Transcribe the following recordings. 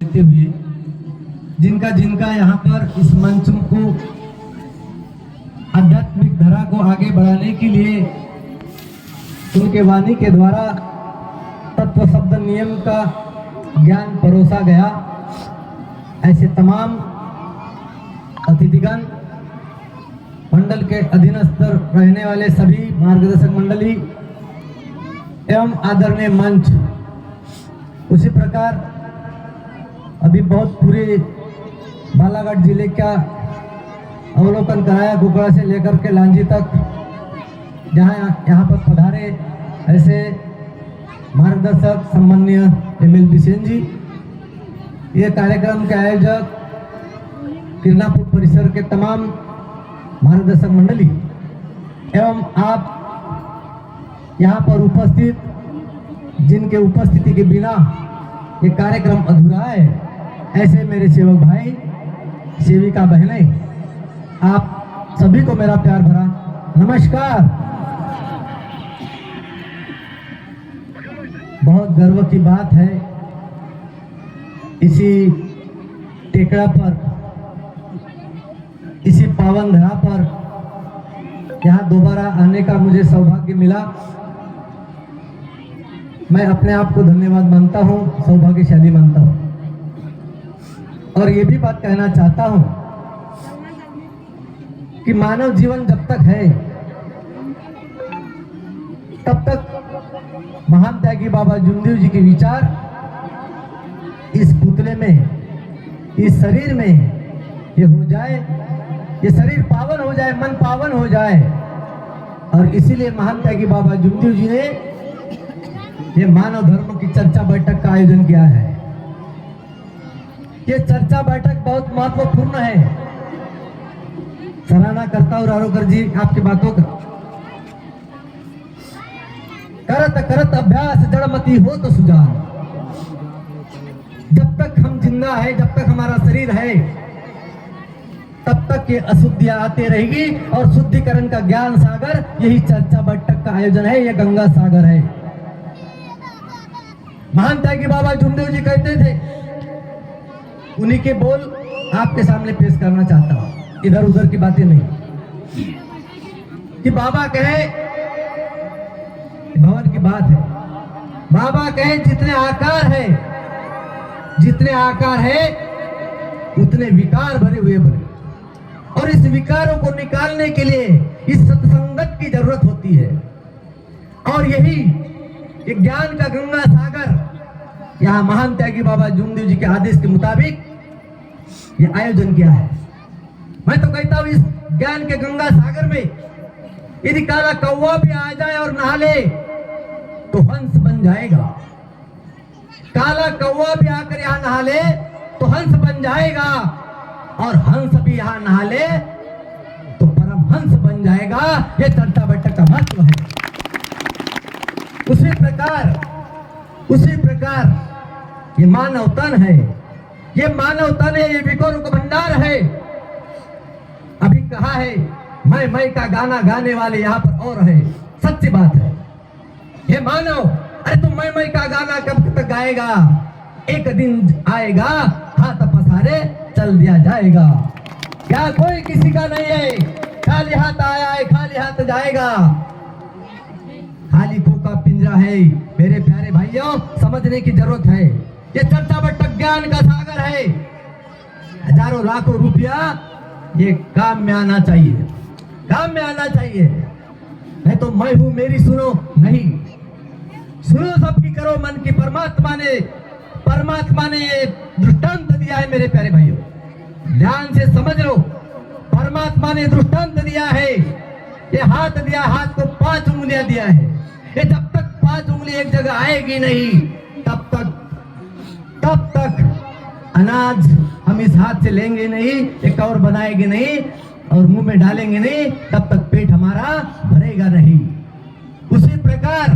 देते हुए जिनका जिनका यहाँ पर इस मंच को आध्यात्मिक धारा को आगे बढ़ाने के लिए उनके वाणी के द्वारा तत्व शब्द नियम का ज्ञान परोसा गया, ऐसे तमाम अतिथिगण, मंडल के अधीनस्थ रहने वाले सभी मार्गदर्शक मंडली एवं आदरणीय मंच, उसी प्रकार अभी बहुत पूरे बालाघाट जिले का अवलोकन कराया, कुकड़ा से लेकर के लांजी तक, जहां यहाँ पर पधारे ऐसे मार्गदर्शक सम्माननीय एमएल बिसेन जी, ये कार्यक्रम के आयोजक किरनापुर परिसर के तमाम मार्गदर्शक मंडली एवं आप यहाँ पर उपस्थित, जिनके उपस्थिति के बिना ये कार्यक्रम अधूरा है, ऐसे मेरे सेवक भाई, सेविका बहनें, आप सभी को मेरा प्यार भरा नमस्कार। बहुत गर्व की बात है, इसी टेकड़ा पर, इसी पावन धरा पर यहाँ दोबारा आने का मुझे सौभाग्य मिला। मैं अपने आप को धन्यवाद मानता हूँ, सौभाग्यशाली मानता हूँ। और ये भी बात कहना चाहता हूँ कि मानव जीवन जब तक है तब तक महान त्यागी बाबा जुमदेव जी के विचार इस पुतले में, इस शरीर में ये हो जाए, ये शरीर पावन हो जाए, मन पावन हो जाए। और इसीलिए महान त्यागी बाबा जुमदेव जी ने ये मानव धर्म की चर्चा बैठक का आयोजन किया है। ये चर्चा बैठक बहुत महत्वपूर्ण है। सराहना करता हूं रारोकर जी आपकी बातों का। करत करत अभ्यास जड़मती हो तो सुजान। जब तक हम जिंदा है, जब तक हमारा शरीर है, तब तक ये अशुद्धियां आती रहेगी। और शुद्धिकरण का ज्ञान सागर, यही चर्चा बैठक का आयोजन है, ये गंगा सागर है। महान त्यागी बाबा जुमदेव जी कहते थे, उन्हीं के बोल आपके सामने पेश करना चाहता हूं, इधर उधर की बातें नहीं। कि बाबा कहे, भवन की बात है, बाबा कहे जितने आकार है, जितने आकार है उतने विकार भरे हुए बने। और इस विकारों को निकालने के लिए इस सत्संगत की जरूरत होती है। और यही ज्ञान का गंगा सागर यहाँ महान त्यागी बाबा जुमदेव जी के आदेश के मुताबिक ये आयोजन किया है। मैं तो कहता हूं, इस ज्ञान के गंगा सागर में यदि काला कौवा भी आ जाए और नहा ले तो हंस बन जाएगा। काला कौवा भी आकर यहाँ नहा ले तो हंस बन जाएगा। और हंस भी यहाँ नहा ले तो परम हंस बन जाएगा। ये चर्चा बैठक का महत्व है। उसी प्रकार ये मानव तन है, ये मानव तन है, ये विकारों का भंडार है। अभी कहा है, मैं का गाना गाने वाले यहाँ पर और है। सच्ची बात है। ये मानव, अरे तुम मैं का गाना कब तक गाएगा? एक दिन आएगा, हाथ पसारे चल दिया जाएगा। क्या कोई किसी का नहीं है? खाली हाथ आया है, खाली हाथ जाएगा। खाली खोखा पिंजरा है। मेरे प्यारे भाइयों, समझने की जरूरत है। ये चर्चा बैठक ज्ञान का सागर है। हजारों लाखों रुपया ये काम में आना चाहिए, काम में आना चाहिए। नहीं तो मैं हूं, मेरी सुनो, नहीं सुनो, सबकी करो मन की। परमात्मा ने ये दृष्टांत दिया है मेरे प्यारे भाइयों, ध्यान से समझ लो। परमात्मा ने दृष्टांत दिया है। ये हाथ दिया, हाथ को 5 उंगलियां दिया है। ये जब तक 5 उंगली एक जगह आएगी नहीं, तब तक अनाज हम इस हाथ से लेंगे नहीं, एक और बनाएंगे नहीं और मुंह में डालेंगे नहीं, तब तक पेट हमारा भरेगा नहीं। उसी प्रकार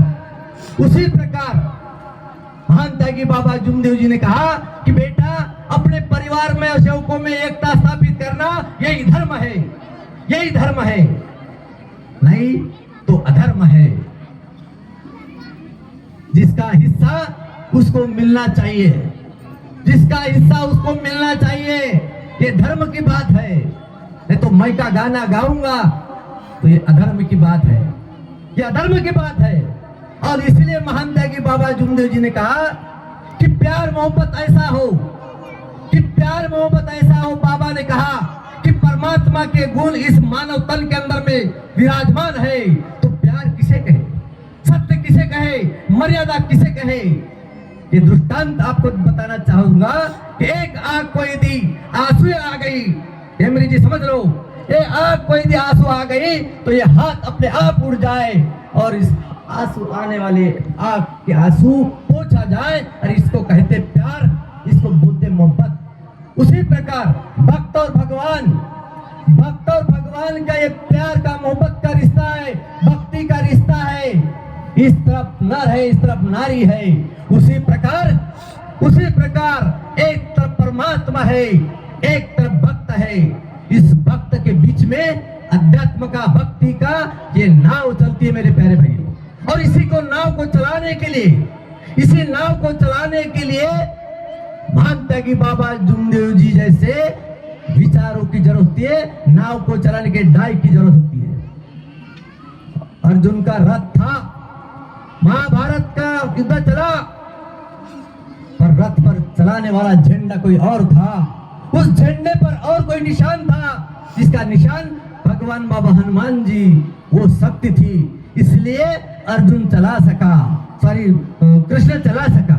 महान त्यागी बाबा जुमदेव जी ने कहा कि बेटा, अपने परिवार में और सेवकों में एकता स्थापित करना यही धर्म है, यही धर्म है, नहीं तो अधर्म है। जिसका हिस्सा उसको मिलना चाहिए। जिसका हिस्सा उसको मिलना चाहिए। ये धर्म की बात है। नहीं तो मैं का गाना गाऊंगा तो ये अधर्म की बात है, ये अधर्म की बात है। और इसलिए महान त्यागी बाबा जुमदेव जी ने कहा कि प्यार मोहब्बत ऐसा हो, कि प्यार मोहब्बत ऐसा हो। बाबा ने कहा कि परमात्मा के गुण इस मानव तन के अंदर में विराजमान है, तो प्यार किसे कहे, सत्य किसे कहे, मर्यादा किसे कहे। ये दृष्टांत आपको बताना चाहूंगा कि एक आग को यदि आंसू आ गई, ये मेरी जी समझ लो, ये आग को यदि आंसू आ गई तो ये हाथ अपने आप उड़ जाए और इस आंसू आने वाले आग के आंसू पोंछा जाए, और इसको कहते प्यार, इसको बोलते मोहब्बत। उसी प्रकार भक्त और भगवान, भक्त और भगवान का ये प्यार का मोहब्बत का रिश्ता है, भक्ति का रिश्ता है। इस तरफ नर है, इस तरफ नारी है। उसी प्रकार एक तरफ परमात्मा है, एक तरफ भक्त है। इस भक्त के बीच में अध्यात्म का, भक्ति का ये नाव चलती है मेरे प्यारे भाइयों। और इसी को नाव को चलाने के लिए, इसी नाव को चलाने के लिए महान त्यागी बाबा जुमदेव जी जैसे विचारों की जरूरत होती है। नाव को चलाने के डाई की जरूरत होती है। अर्जुन का रथ था, महाभारत का युद्ध चला, पर रथ पर चलाने वाला झंडा कोई और था। उस झंडे पर और कोई निशान था, जिसका निशान भगवान बाबा हनुमान जी, वो शक्ति थी। इसलिए अर्जुन चला सका, कृष्ण चला सका,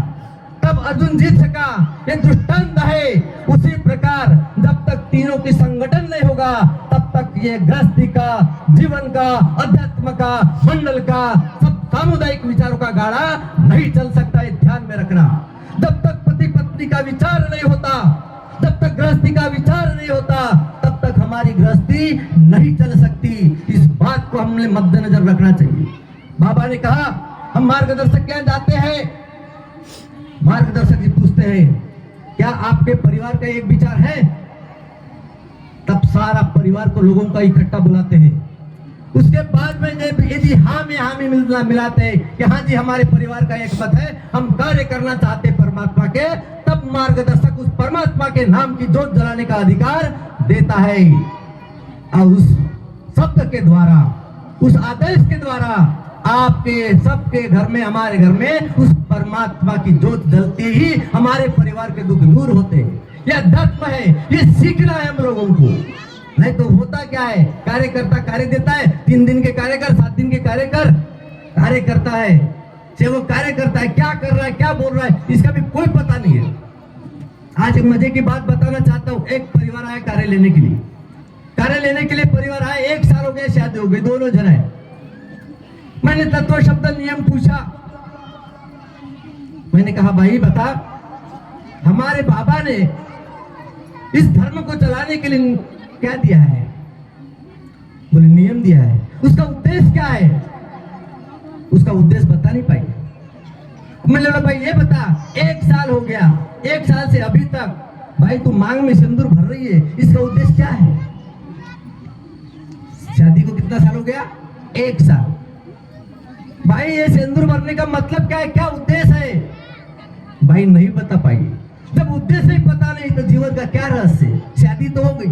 तब अर्जुन जीत सका। ये दृष्टांत है। उसी प्रकार जब तक तीनों की संगठन नहीं होगा, तब तक ये गृहस्थी का, जीवन का, अध्यात्म का, मंडल का, सब सामुदायिक विचारों का गाड़ा नहीं चल सकता है। ध्यान में रखना। जब तक पति पत्नी का विचार नहीं होता, जब तक गृहस्थी का विचार नहीं होता, तब तक हमारी गृहस्थी नहीं चल सकती। इस बात को हमने मद्देनजर रखना चाहिए। बाबा ने कहा हम मार्गदर्शक क्या जाते हैं, मार्गदर्शक जी पूछते हैं क्या आपके परिवार का एक विचार है, तब सारा परिवार को, लोगों का इकट्ठा बुलाते हैं। उसके बाद में यदि हाँ में हामी मिलाते हैं कि हाँ जी हमारे परिवार का एक मत है, हम कार्य करना चाहते परमात्मा के, तब मार्गदर्शक उस परमात्मा के नाम की जोत जलाने का अधिकार देता है। और उस शब्द के द्वारा, उस आदेश के द्वारा आपके सबके घर में, हमारे घर में उस परमात्मा की जोत जलती ही हमारे परिवार के दुख दूर होते हैं। ये अध्यात्म है, ये सीखना है हम लोगों को। नहीं तो होता क्या है, कार्यकर्ता कार्य देता है, 3 दिन के कार्य कर, 7 दिन के कार्य करता है, चाहे वो कार्य करता है, क्या कर रहा है, क्या बोल रहा है, इसका भी कोई पता नहीं है। आज एक मजे की बात बताना चाहता हूँ। एक परिवार आया कार्य लेने के लिए, परिवार आया, 1 साल हो गया, शादी हो गई, दोनों जन है। मैंने तत्व शब्द नियम पूछा, मैंने कहा भाई बता, हमारे बाबा ने इस धर्म को चलाने के लिए क्या दिया है? बोले नियम दिया है। उसका उद्देश्य क्या है? उसका उद्देश्य बता नहीं पाई। मैंने बोला भाई ये बता, 1 साल हो गया, 1 साल से अभी तक भाई तू मांग में सिंदूर भर रही है, इसका उद्देश्य क्या है? शादी को कितना साल हो गया? 1 साल। भाई ये सिंदूर भरने का मतलब क्या है, क्या उद्देश्य है? भाई नहीं बता पाई। जब उद्देश्य ही पता नहीं तो जीवन का क्या रहस्य? शादी तो हो गई,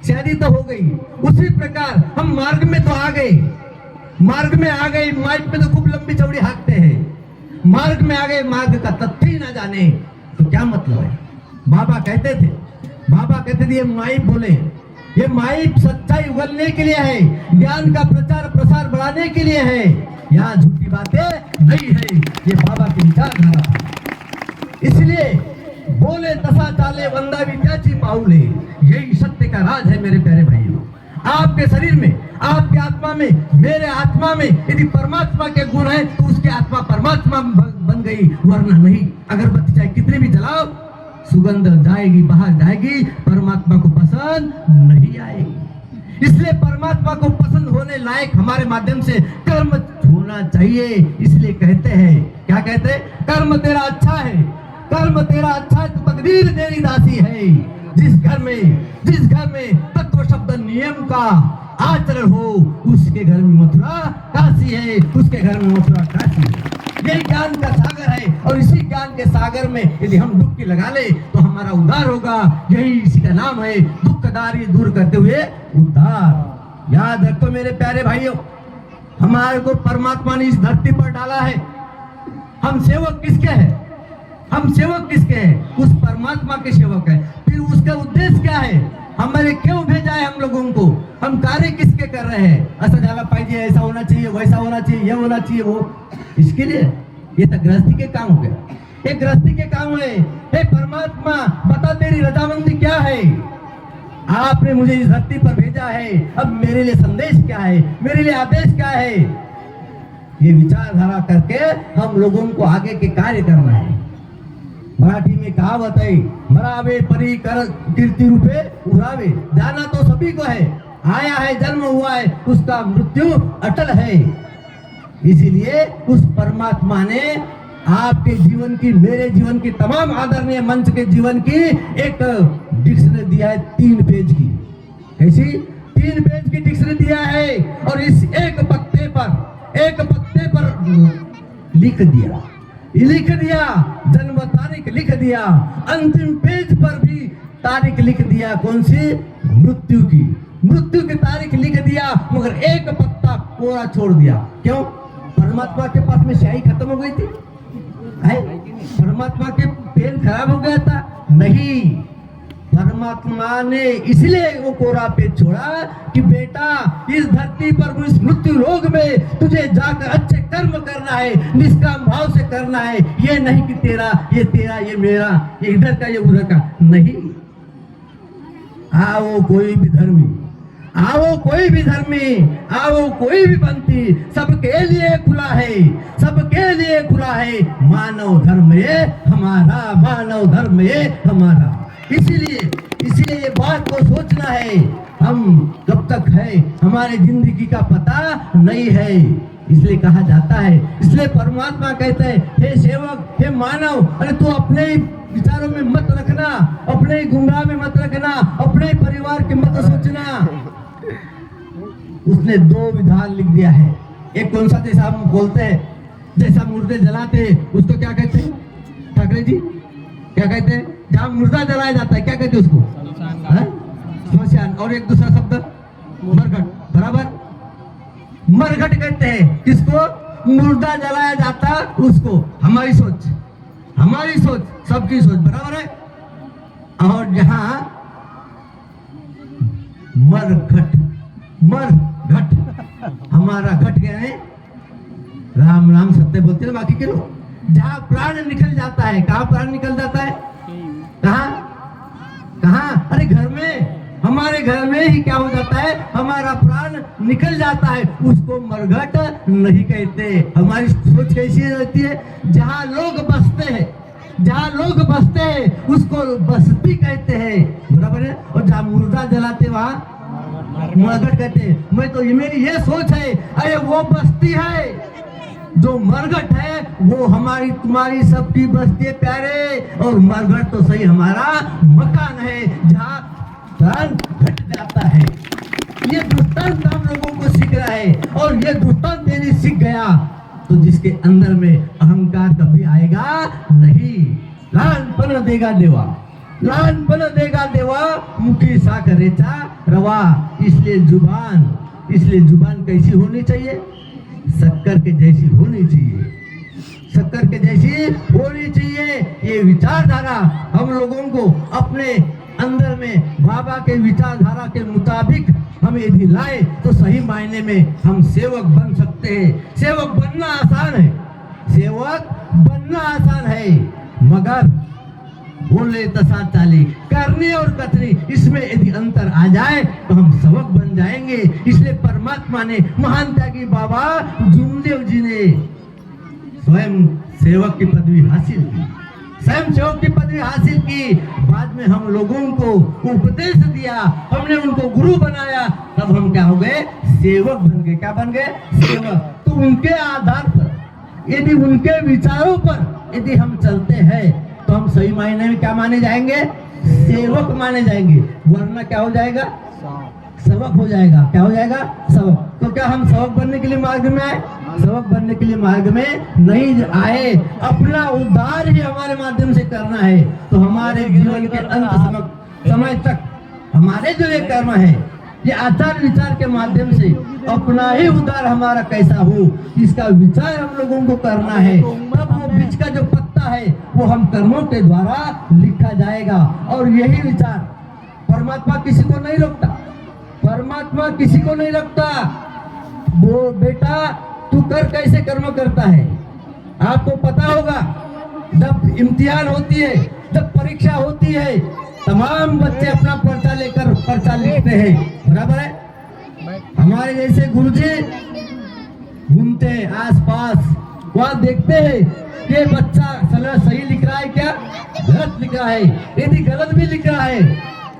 शादी तो हो गई। उसी प्रकार हम मार्ग में तो आ गए, मार्ग में आ गए, माइक में तो खूब लंबी चौड़ी हाँकते हैं, मार्ग में आ गए, मार्ग का तथ्य ही ना जाने तो क्या मतलब है? बाबा कहते थे ये माइक बोले, ये माइक सच्चाई उगलने के लिए है, ज्ञान का प्रचार प्रसार बढ़ाने के लिए है। यहाँ झूठी बातें नहीं है, ये बाबा की विचारधारा। इसलिए बोले तसा चाले वंदा विद्याची पाऊले, यही सत्य का राज है मेरे प्यारे भाइयों। आपके शरीर में, आपके आत्मा में, मेरे आत्मा में यदि परमात्मा के गुण है तो उसकी आत्मा परमात्मा बन गई, वरना नहीं। अगरबत्ती चाहे कितनी भी जलाओ, सुगंध जाएगी, बाहर जाएगी, परमात्मा को पसंद नहीं आएगी। इसलिए परमात्मा को पसंद होने लायक हमारे माध्यम से कर्म होना चाहिए। इसलिए कहते हैं, क्या कहते हैं? कर्म तेरा अच्छा है, कर्म तेरा अच्छा है तो तकदीर तेरी दासी है। जिस घर में तत्व शब्द नियम का आचरण हो, उसके घर में मथुरा काशी है, उसके घर में मथुरा काशी है। यही ज्ञान का सागर है, और इसी ज्ञान के सागर में यदि हम डुबकी लगा ले तो हमारा उद्धार होगा। यही इसी का नाम है, दुखदारी दूर करते हुए उद्धार। याद रखो मेरे प्यारे भाइयों, हमारे को परमात्मा ने इस धरती पर डाला है। हम सेवक किसके हैं? हम सेवक किसके हैं? उस परमात्मा के सेवक है। फिर उसका उद्देश्य क्या है? हमारे क्यों भेजा है हम लोगों को? हम कार्य किसके कर रहे हैं? ऐसा जाना पाइए, ऐसा होना चाहिए, वैसा होना चाहिए, ये होना चाहिए, वो इसके लिए। ये तो गृहस्थी के काम हो गया, ये गृहस्थी के काम है। हे परमात्मा, बता तेरी रजामंदी क्या है? आपने मुझे इस धरती पर भेजा है, अब मेरे लिए संदेश क्या है, मेरे लिए आदेश क्या है? ये विचारधारा करके हम लोगों को आगे के कार्य करना है। मराठी में कहावत है, मरावे परी कर कीर्ति रूपे उड़ावे। जाना तो सभी को है, आया है, जन्म हुआ है, उसका मृत्यु अटल है। इसीलिए उस परमात्मा ने आपके जीवन की, मेरे जीवन की, तमाम आदरणीय मंच के जीवन की एक डिक्शनरी दिया है 3 पेज की। कैसी? 3 पेज की डिक्शनरी दिया है, और इस एक पत्ते पर लिख दिया जन्म तारीख लिख दिया, अंतिम पेज पर भी तारीख लिख दिया। कौन सी? मृत्यु की तारीख लिख दिया, मगर एक पत्ता कोरा छोड़ दिया। क्यों? परमात्मा के पास में स्याही खत्म हो गई थी? परमात्मा के पेन खराब हो गया था? नहीं, परमात्मा ने इसलिए वो कोरा पेज छोड़ा कि बेटा, इस धरती पर, इस मृत्यु लोक में तुझे जाकर अच्छे कर्म करना है, निष्काम भाव से करना है। ये नहीं कि तेरा, ये मेरा, ये इधर का, ये उधर का नहीं। आओ कोई भी धर्मी, आओ कोई भी पंथी, सबके लिए खुला है, सबके लिए खुला है। मानव धर्म ये हमारा, इसीलिए ये बात को सोचना है। हम कब तक है, हमारे जिंदगी का पता नहीं है। इसलिए कहा जाता है, इसलिए परमात्मा कहते हैं, हे सेवक, हे मानव, अरे तू अपने विचारों में मत रखना, अपने गुमराह में मत रखना, अपने परिवार के मत सोचना। उसने 2 विधान लिख दिया है। एक कौन सा? जैसा हम बोलते हैं, जैसा मुर्दे जलाते उसको क्या कहते हैं ठाकरे जी? क्या कहते हैं? जहाँ मुर्दा जलाया जाता है क्या कहते हैं उसको? श्मशान। और एक दूसरा शब्द मरघट, बराबर? मरघट कहते हैं किसको? मुर्दा जलाया जाता उसको। हमारी सोच, सबकी सोच बराबर है। और जहां मरघट, हमारा घट गया है, राम सत्य बोलते हैं बाकी के लोग। जहां प्राण निकल जाता है, कहाँ प्राण निकल जाता है? कहाँ? अरे घर में, हमारे घर में ही क्या हो जाता है? हमारा प्राण निकल जाता है, उसको मरघट नहीं कहते। हमारी सोच कैसी रहती है? जहाँ लोग बसते हैं उसको बस्ती कहते हैं, बराबर है। और जहाँ मुर्दा जलाते वहाँ मरघट कहते हैं। मैं तो मेरी ये सोच है, अरे वो बस्ती है, जो मरघट है वो हमारी, तुम्हारी, सबकी बस्ती है प्यारे। और मरघट तो सही हमारा मकान है, जहाँ प्राण घट जाता है। ये दृष्टांत हम लोगों को सीख रहा है, और ये दृष्टांत यदि सीख गया तो जिसके अंदर में अहंकार कभी आएगा नहीं। लहानपण देगा देवा, मुखी साखरेचा रवा। इसलिए जुबान कैसी होनी चाहिए? शक्कर के जैसी होनी चाहिए। ये विचारधारा हम लोगों को अपने अंदर में बाबा के विचारधारा के मुताबिक हम यदि लाए तो सही मायने में हम सेवक बन सकते हैं। सेवक बनना आसान है, मगर बोले तसा चाली, करने और कथनी, इसमें यदि अंतर आ जाए तो हम सेवक बन जाएंगे। इसलिए परमात्मा ने, महान त्यागी बाबा जुमदेव जी ने स्वयं सेवक की पदवी हासिल की। बाद में हम लोगों को उपदेश दिया, हमने उनको गुरु बनाया, तब हम क्या हो गए? सेवक बन गए। क्या बन गए? सेवक। तो उनके आधार पर, यदि उनके विचारों पर यदि हम चलते हैं तो हम सही मायने में क्या माने जाएंगे? सेवक माने जाएंगे। वरना क्या हो जाएगा? सबक हो जाएगा। क्या हो जाएगा? सबक। तो क्या हम सबक बनने के लिए मार्ग में आए? सबक बनने के लिए मार्ग में नहीं आए, अपना उद्धार ही हमारे माध्यम से करना है। तो हमारे जीवन के अंत समय तक हमारे जो ये कर्म है, ये आचार विचार के माध्यम से अपना ही उद्धार हमारा कैसा हो, इसका विचार हम लोगों को करना है। तब वो बीच का जो पत्ता है वो हम कर्मों के द्वारा लिखा जाएगा। और यही विचार परमात्मा किसी को नहीं रोकता, परमात्मा किसी को नहीं रोकता। वो बेटा तू कर, कैसे कर्म करता है आपको पता होगा। जब इम्तिहान होती है, जब परीक्षा होती है, तमाम बच्चे अपना पर्चा लेकर पर्चा लिखते हैं, बराबर है। हमारे जैसे गुरुजी घूमते हैं आसपास, वहां देखते हैं कि बच्चा सही लिख रहा है क्या गलत लिख रहा है। यदि गलत भी लिख रहा है,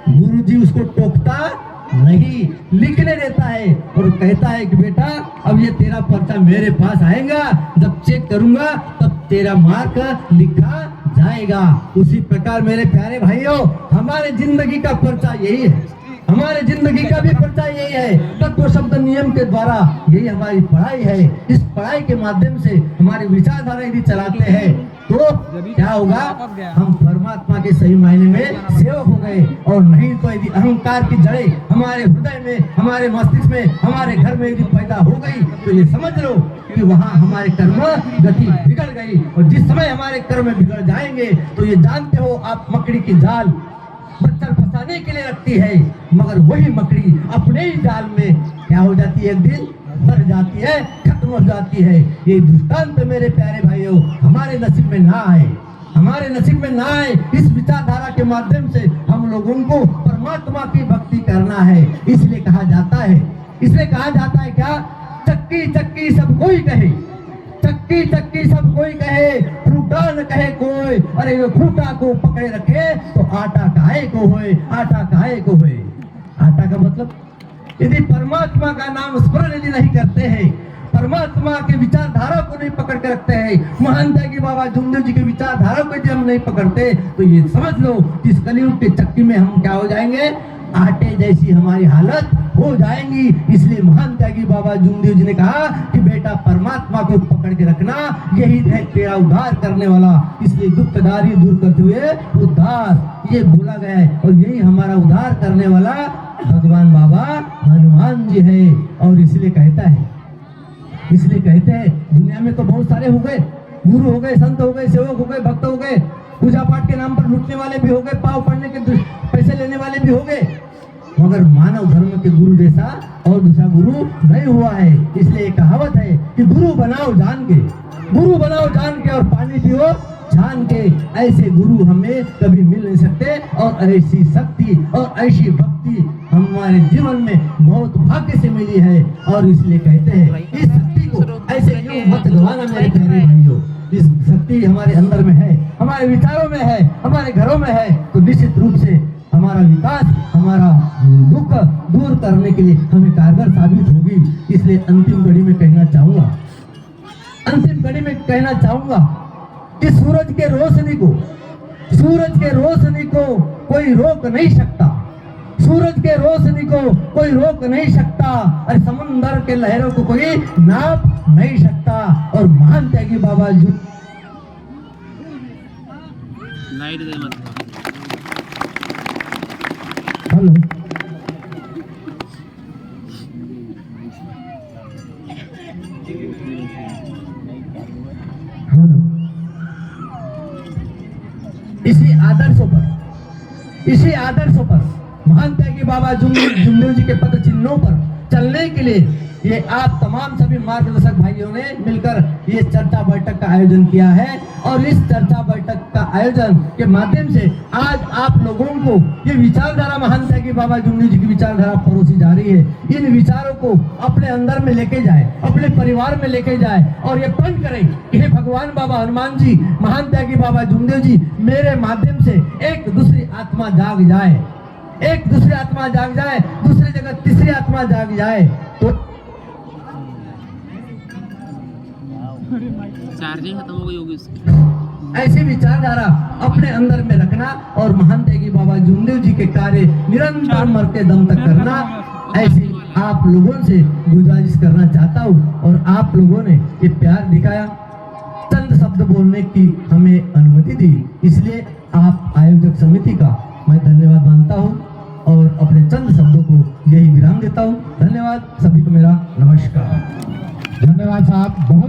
गुरुजी उसको टोकता नहीं, लिखने देता है और कहता है कि बेटा अब ये तेरा पर्चा मेरे पास आएगा, जब चेक करूंगा तब तेरा मार्क लिखा जाएगा। उसी प्रकार मेरे प्यारे भाइयों, हमारे जिंदगी का पर्चा यही है, हमारे जिंदगी का भी पर्चा यही है। तत्व शब्द नियम के द्वारा यही हमारी पढ़ाई है। इस पढ़ाई के माध्यम से हमारी विचारधारा यदि चलाते हैं तो क्या होगा? हम परमात्मा के सही मायने में सेवक हो गए। और नहीं तो यदि अहंकार की जड़ें हमारे हृदय में, हमारे मस्तिष्क में, हमारे घर में यदि पैदा हो गई तो ये समझ लो कि वहाँ हमारे कर्म गति बिगड़ गई। और जिस समय हमारे कर्म बिगड़ जाएंगे तो ये जानते हो आप, मकड़ी की जाल मच्छर फंसाने के लिए रखती है, मगर वही मकड़ी अपने ही जाल में क्या हो जाती है? एक दिन मर जाती है, खत्म हो जाती है। ये दृष्टांत मेरे प्यारे भाइयों हमारे नसीब में ना आए, हमारे नसीब में ना आए। इस विचारधारा के माध्यम से हम लोगों को परमात्मा की भक्ति करना है। इसलिए कहा जाता है, इसलिए कहा जाता है क्या? चक्की चक्की सब कोई कहे, चक्की चक्की सब कोई कहे, खूटा न कहे कोई। अरे वो खूटा को पकड़े रखे तो आटा काहे को होए, आटा काहे को होए। आटा का मतलब यदि परमात्मा का नाम स्मरण यदि नहीं करते हैं, परमात्मा के विचारधारा को नहीं पकड़ के रखते हैं, महान त्यागी बाबा जुमदेव जी के विचारधारा को यदि हम नहीं पकड़ते तो ये समझ लो इस कलयुग के चक्की में हम क्या हो जाएंगे? आटे जैसी हमारी हालत हो जाएंगी। इसलिए महान त्यागी बाबा जुमदेव जी ने कहा कि बेटा परमात्मा को पकड़ के रखना, यही है तेरा उद्धार करने वाला। इसलिए दुखदारी दूर करते हुए उद्धार ये बोला गया है। और यही हमारा उद्धार करने वाला भगवान बाबा हनुमान जी है। और इसलिए कहता है, इसलिए कहते हैं दुनिया में तो बहुत सारे हो गए, गुरु हो गए, संत हो गए, सेवक हो गए, भक्त हो गए, पूजा पाठ के नाम पर लूटने वाले भी हो गए, पाव पढ़ने के पैसे लेने वाले भी हो गए, मगर मानव धर्म के गुरु जैसा और दूसरा गुरु नहीं हुआ है। इसलिए कहावत है कि गुरु बनाओ जान के, गुरु बनाओ जान के और पानी पियो छान के। ऐसे गुरु हमें कभी मिल नहीं सकते और ऐसी शक्ति और ऐसी भक्ति हमारे जीवन में बहुत भाग्य से मिली है। और इसलिए कहते हैं इस शक्ति को ऐसे क्यों मत गवाना मेरे प्यारे भाइयों। इस शक्ति हमारे अंदर में है, हमारे विचारों में है, हमारे घरों में है, तो निश्चित रूप से हमारा विकास, हमारा दुख दूर करने के लिए हमें कारगर साबित होगी। इसलिए अंतिम घड़ी में कहना चाहूंगा, अंतिम घड़ी में कहना चाहूंगा कि सूरज के रोशनी को, सूरज के रोशनी को कोई रोक नहीं सकता, सूरज के रोशनी को कोई रोक नहीं सकता, और समुद्र के लहरों को कोई नाप नहीं सकता। और महान त्यागी बाबा जी हेलो इसी आदर्शों पर महान त्यागी बाबा जुमदेव जी के पद चिन्हों पर चलने के लिए ये आप तमाम सभी मार्गदर्शक भाइयों ने मिलकर ये चर्चा बैठक का आयोजन किया है। और इस चर्चा बैठक का आयोजन के माध्यम से आज आप लोगों को ये विचारधारा महान त्यागी बाबा जुमदेव जी की विचारधारा परोसी जा रही है। इन विचारों को अपने अंदर में लेके जाए, अपने परिवार में लेके जाए और ये प्रण करें कि हे भगवान बाबा हनुमान जी, महान त्यागी बाबा जुमदेव जी, मेरे माध्यम से एक दूसरी आत्मा जाग जाए, एक दूसरी आत्मा जाग जाए, दूसरी जगह तीसरी आत्मा जाग जाए। तो चार्जिंग खत्म हो गई होगी उसकी। ऐसी विचारधारा अपने अंदर में रखना और महान त्यागी बाबा जुमदेव जी के कार्य निरंतर मरते दम तक करना, ऐसी आप लोगों से गुजारिश करना चाहता हूँ और आप लोगों ने ये प्यार दिखाया, चंद शब्द बोलने की हमें अनुमति दी, इसलिए आप आयोजक समिति का मैं धन्यवाद मानता हूँ और अपने चंद शब्दों को यही विराम देता हूँ। धन्यवाद सभी को, मेरा नमस्कार। धन्यवाद साहब, बहुत